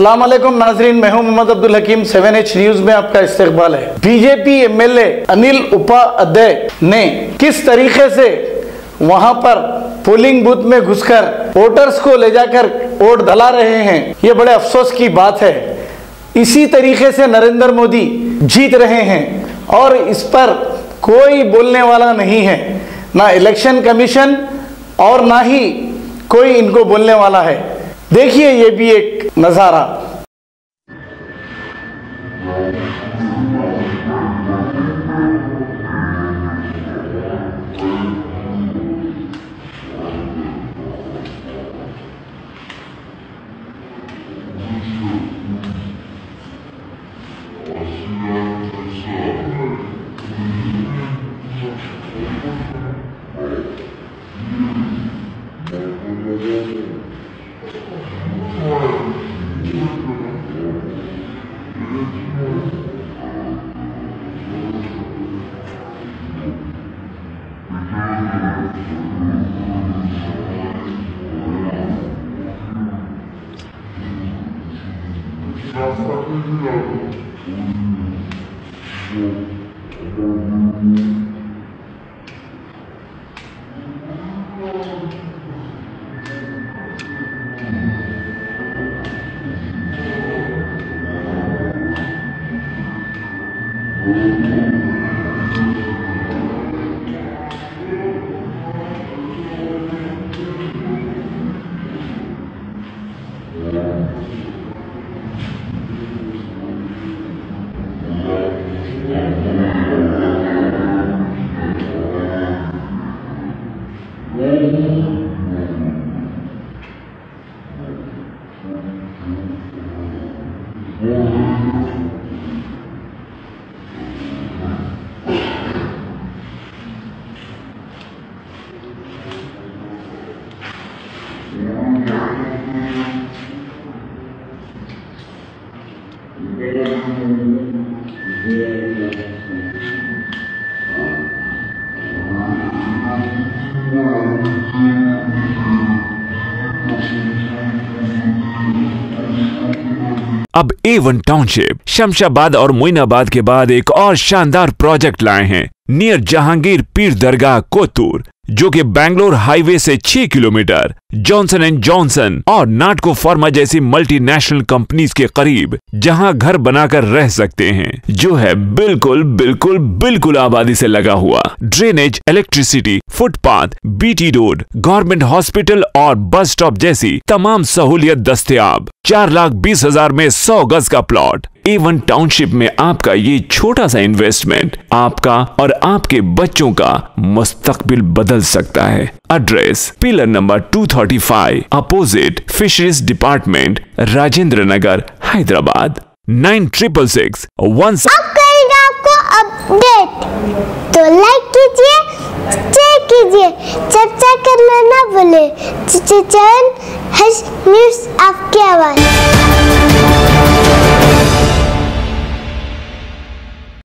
अस्सलाम वालेकुम नाजरीन, मैं हूं मोहम्मद अब्दुल हकीम। 7H न्यूज में आपका इस्तकबाल है। बीजेपी एमएलए अनिल उपाध्याय ने किस तरीके से वहां पर पोलिंग बूथ में घुसकर वोटर्स को ले जाकर वोट डला रहे हैं, ये बड़े अफसोस की बात है। इसी तरीके से नरेंद्र मोदी जीत रहे हैं और इस पर कोई बोलने वाला नहीं है, ना इलेक्शन कमीशन और ना ही कोई इनको बोलने वाला है। देखिए ये भी एक नजारा। अब A1 टाउनशिप शमशाबाद और मोइनाबाद के बाद एक और शानदार प्रोजेक्ट लाए हैं नियर जहांगीर पीर दरगाह कोतूर, जो कि बैंगलोर हाईवे से 6 किलोमीटर जॉनसन एंड जॉनसन और नाटको फार्मा जैसी मल्टीनेशनल कंपनीज के करीब, जहां घर बनाकर रह सकते हैं, जो है बिल्कुल बिल्कुल बिल्कुल आबादी से लगा हुआ। Drainage, electricity, footpath, BT road, government hospital और बस स्टॉप जैसी तमाम सहूलियत दस्तयाब। 4,20,000 में 100 गज का प्लॉट। A1 टाउनशिप में आपका ये छोटा सा इन्वेस्टमेंट आपका और आपके बच्चों का मुस्तकबिल बदल सकता है। Address pillar number 235 opposite fisheries department, Rajendra Nagar, Hyderabad. 9666 अब करेंगे आपको अपडेट, तो लाइक कीजिए, शेयर कीजिए, चर्चा करना ना भूले। चैनल न्यूज़ आपकी आवाज़।